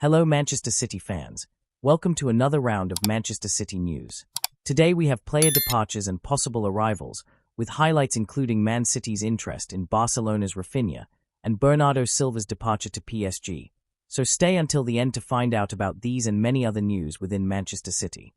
Hello Manchester City fans, welcome to another round of Manchester City news. Today we have player departures and possible arrivals, with highlights including Man City's interest in Barcelona's Raphinha and Bernardo Silva's departure to PSG. So stay until the end to find out about these and many other news within Manchester City.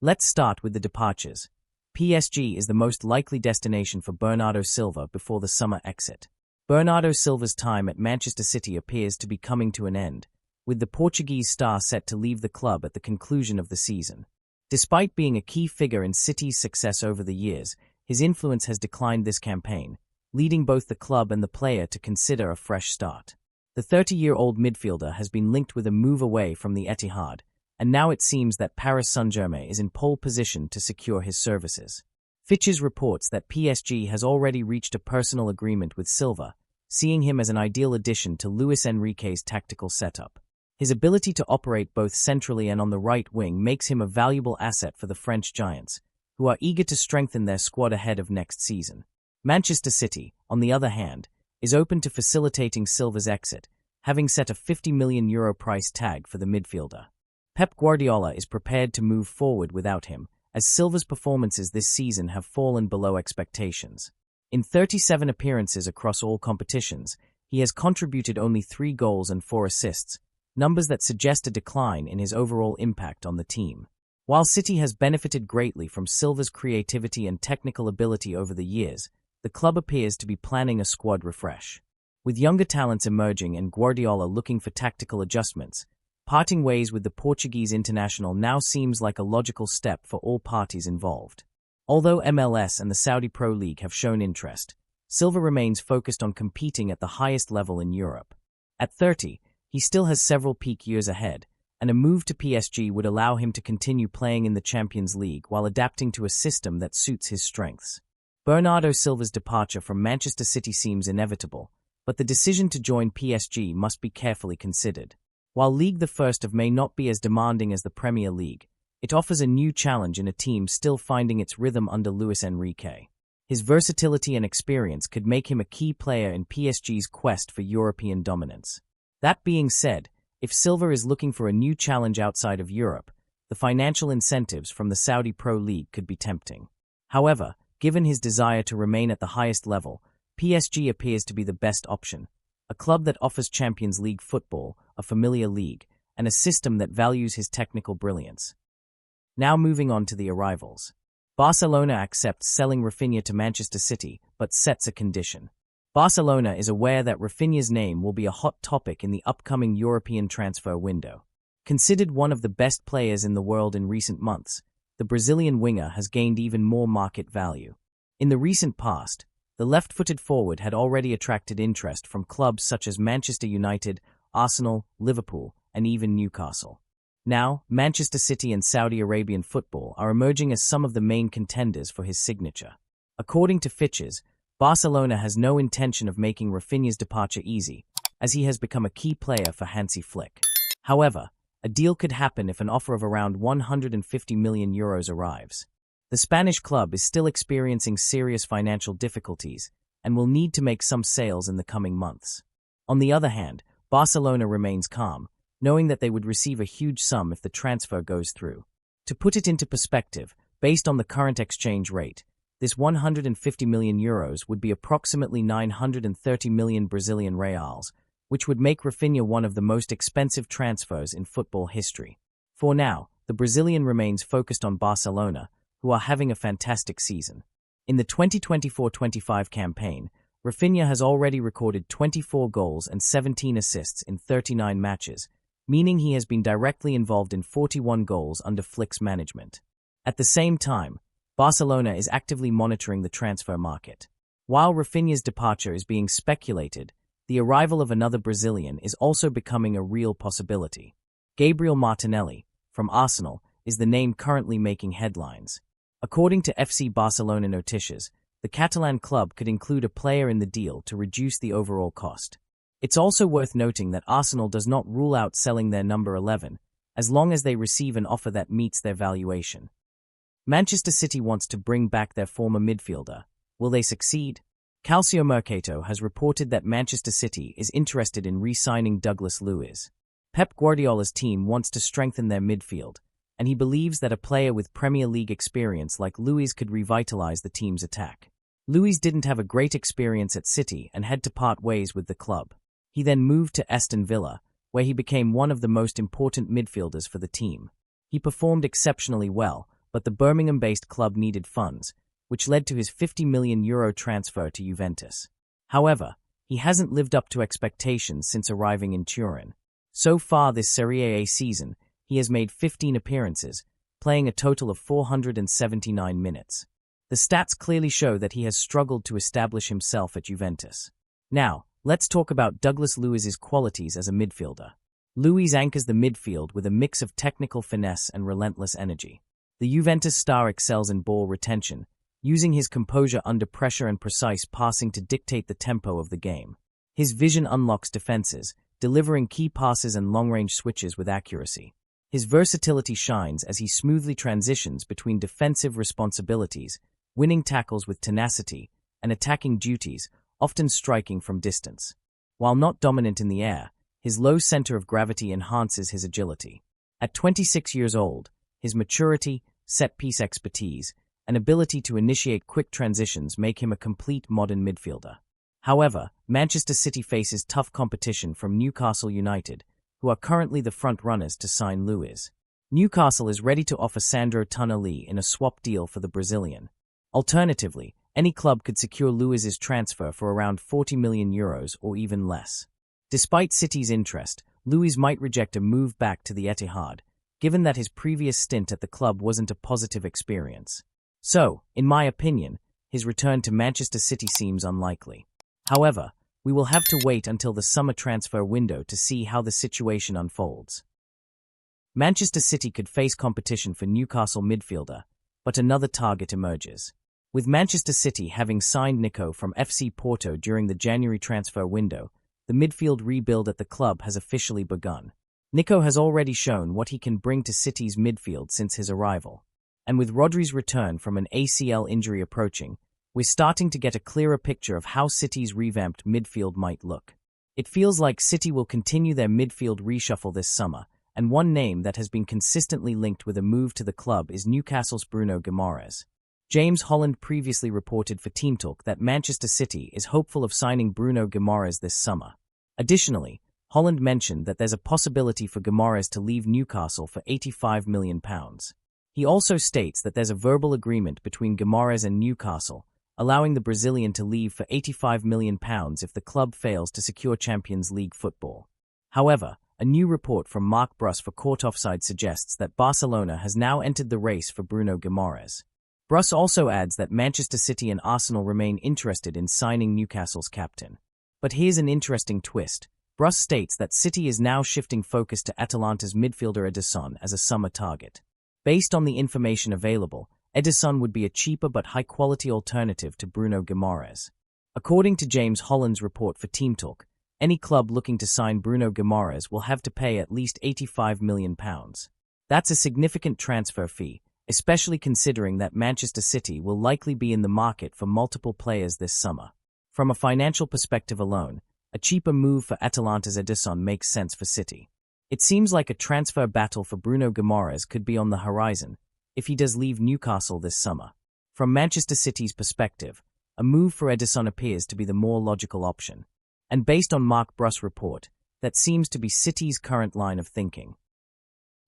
Let's start with the departures. PSG is the most likely destination for Bernardo Silva before the summer exit. Bernardo Silva's time at Manchester City appears to be coming to an end, with the Portuguese star set to leave the club at the conclusion of the season. Despite being a key figure in City's success over the years, his influence has declined this campaign, leading both the club and the player to consider a fresh start. The 30-year-old midfielder has been linked with a move away from the Etihad, and now it seems that Paris Saint-Germain is in pole position to secure his services. Fitches reports that PSG has already reached a personal agreement with Silva, seeing him as an ideal addition to Luis Enrique's tactical setup. His ability to operate both centrally and on the right wing makes him a valuable asset for the French Giants, who are eager to strengthen their squad ahead of next season. Manchester City, on the other hand, is open to facilitating Silva's exit, having set a €50 million price tag for the midfielder. Pep Guardiola is prepared to move forward without him, as Silva's performances this season have fallen below expectations. In 37 appearances across all competitions, he has contributed only 3 goals and 4 assists, numbers that suggest a decline in his overall impact on the team. While City has benefited greatly from Silva's creativity and technical ability over the years, the club appears to be planning a squad refresh. With younger talents emerging and Guardiola looking for tactical adjustments, parting ways with the Portuguese international now seems like a logical step for all parties involved. Although MLS and the Saudi Pro League have shown interest, Silva remains focused on competing at the highest level in Europe. At 30, he still has several peak years ahead, and a move to PSG would allow him to continue playing in the Champions League while adapting to a system that suits his strengths. Bernardo Silva's departure from Manchester City seems inevitable, but the decision to join PSG must be carefully considered. While Ligue 1 may not be as demanding as the Premier League, it offers a new challenge in a team still finding its rhythm under Luis Enrique. His versatility and experience could make him a key player in PSG's quest for European dominance. That being said, if Silva is looking for a new challenge outside of Europe, the financial incentives from the Saudi Pro League could be tempting. However, given his desire to remain at the highest level, PSG appears to be the best option, a club that offers Champions League football, a familiar league, and a system that values his technical brilliance. Now moving on to the arrivals. Barcelona accepts selling Raphinha to Manchester City, but sets a condition. Barcelona is aware that Raphinha's name will be a hot topic in the upcoming European transfer window. Considered one of the best players in the world in recent months, the Brazilian winger has gained even more market value. In the recent past, the left-footed forward had already attracted interest from clubs such as Manchester United, Arsenal, Liverpool, and even Newcastle. Now, Manchester City and Saudi Arabian football are emerging as some of the main contenders for his signature. According to Fitches, Barcelona has no intention of making Raphinha's departure easy, as he has become a key player for Hansi Flick. However, a deal could happen if an offer of around €150 million arrives. The Spanish club is still experiencing serious financial difficulties and will need to make some sales in the coming months. On the other hand, Barcelona remains calm, knowing that they would receive a huge sum if the transfer goes through. To put it into perspective, based on the current exchange rate, this €150 million would be approximately 930 million Brazilian reals, which would make Raphinha one of the most expensive transfers in football history. For now, the Brazilian remains focused on Barcelona, who are having a fantastic season. In the 2024-25 campaign, Raphinha has already recorded 24 goals and 17 assists in 39 matches, meaning he has been directly involved in 41 goals under Flick's management. At the same time, Barcelona is actively monitoring the transfer market. While Raphinha's departure is being speculated, the arrival of another Brazilian is also becoming a real possibility. Gabriel Martinelli, from Arsenal, is the name currently making headlines. According to FC Barcelona Noticias, the Catalan club could include a player in the deal to reduce the overall cost. It's also worth noting that Arsenal does not rule out selling their number 11, as long as they receive an offer that meets their valuation. Manchester City wants to bring back their former midfielder. Will they succeed? Calcio Mercato has reported that Manchester City is interested in re-signing Douglas Luiz. Pep Guardiola's team wants to strengthen their midfield, and he believes that a player with Premier League experience like Luiz could revitalize the team's attack. Luiz didn't have a great experience at City and had to part ways with the club. He then moved to Aston Villa, where he became one of the most important midfielders for the team. He performed exceptionally well, but the Birmingham-based club needed funds, which led to his €50 million transfer to Juventus. However, he hasn't lived up to expectations since arriving in Turin. So far this Serie A season, he has made 15 appearances, playing a total of 479 minutes. The stats clearly show that he has struggled to establish himself at Juventus. Now, let's talk about Douglas Luiz's qualities as a midfielder. Luiz anchors the midfield with a mix of technical finesse and relentless energy. The Juventus star excels in ball retention, using his composure under pressure and precise passing to dictate the tempo of the game. His vision unlocks defenses, delivering key passes and long-range switches with accuracy. His versatility shines as he smoothly transitions between defensive responsibilities, winning tackles with tenacity, and attacking duties, often striking from distance. While not dominant in the air, his low center of gravity enhances his agility. At 26 years old, his maturity, set-piece expertise, and ability to initiate quick transitions make him a complete modern midfielder. However, Manchester City faces tough competition from Newcastle United, who are currently the front-runners to sign Luiz. Newcastle is ready to offer Sandro Tonali in a swap deal for the Brazilian. Alternatively, any club could secure Luiz's transfer for around €40 million or even less. Despite City's interest, Luiz might reject a move back to the Etihad, given that his previous stint at the club wasn't a positive experience. So, in my opinion, his return to Manchester City seems unlikely. However, we will have to wait until the summer transfer window to see how the situation unfolds. Manchester City could face competition for Newcastle midfielder, but another target emerges. With Manchester City having signed Nico from FC Porto during the January transfer window, the midfield rebuild at the club has officially begun. Nico has already shown what he can bring to City's midfield since his arrival. And with Rodri's return from an ACL injury approaching, we're starting to get a clearer picture of how City's revamped midfield might look. It feels like City will continue their midfield reshuffle this summer, and one name that has been consistently linked with a move to the club is Newcastle's Bruno Guimaraes. James Holland previously reported for Team Talk that Manchester City is hopeful of signing Bruno Guimaraes this summer. Additionally, Holland mentioned that there's a possibility for Guimaraes to leave Newcastle for £85 million. He also states that there's a verbal agreement between Guimaraes and Newcastle, allowing the Brazilian to leave for £85 million if the club fails to secure Champions League football. However, a new report from Mark Bruss for Court Offside suggests that Barcelona has now entered the race for Bruno Guimaraes. Bruss also adds that Manchester City and Arsenal remain interested in signing Newcastle's captain. But here's an interesting twist. Bruss states that City is now shifting focus to Atalanta's midfielder Ederson as a summer target. Based on the information available, Ederson would be a cheaper but high-quality alternative to Bruno Guimaraes. According to James Holland's report for Team Talk, any club looking to sign Bruno Guimaraes will have to pay at least £85 million. That's a significant transfer fee, especially considering that Manchester City will likely be in the market for multiple players this summer. From a financial perspective alone, a cheaper move for Atalanta's Ederson makes sense for City. It seems like a transfer battle for Bruno Guimaraes could be on the horizon if he does leave Newcastle this summer. From Manchester City's perspective, a move for Ederson appears to be the more logical option. And based on Mark Bruss' report, that seems to be City's current line of thinking.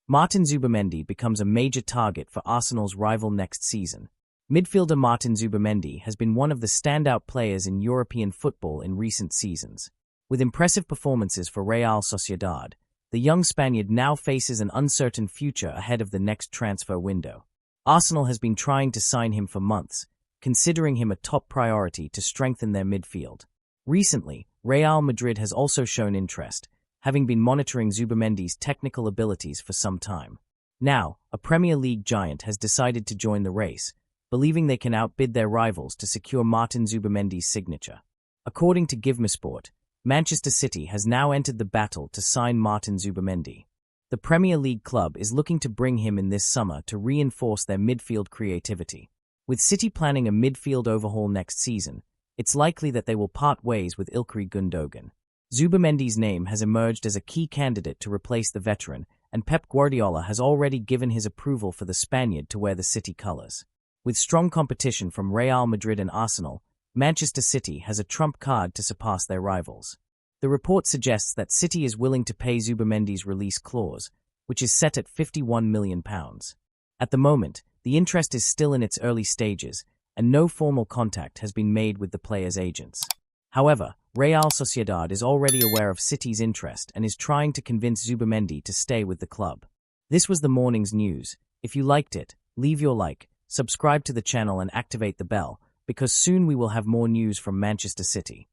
Martin Zubimendi becomes a major target for Arsenal's rival next season. Midfielder Martin Zubimendi has been one of the standout players in European football in recent seasons. With impressive performances for Real Sociedad, the young Spaniard now faces an uncertain future ahead of the next transfer window. Arsenal has been trying to sign him for months, considering him a top priority to strengthen their midfield. Recently, Real Madrid has also shown interest, having been monitoring Zubimendi's technical abilities for some time. Now, a Premier League giant has decided to join the race, believing they can outbid their rivals to secure Martin Zubimendi's signature. According to GiveMeSport, Manchester City has now entered the battle to sign Martin Zubimendi. The Premier League club is looking to bring him in this summer to reinforce their midfield creativity. With City planning a midfield overhaul next season, it's likely that they will part ways with Ilkay Gundogan. Zubimendi's name has emerged as a key candidate to replace the veteran, and Pep Guardiola has already given his approval for the Spaniard to wear the City colours. With strong competition from Real Madrid and Arsenal, Manchester City has a trump card to surpass their rivals. The report suggests that City is willing to pay Zubimendi's release clause, which is set at £51 million. At the moment, the interest is still in its early stages, and no formal contact has been made with the player's agents. However, Real Sociedad is already aware of City's interest and is trying to convince Zubimendi to stay with the club. This was the morning's news. If you liked it, leave your like, subscribe to the channel and activate the bell, because soon we will have more news from Manchester City.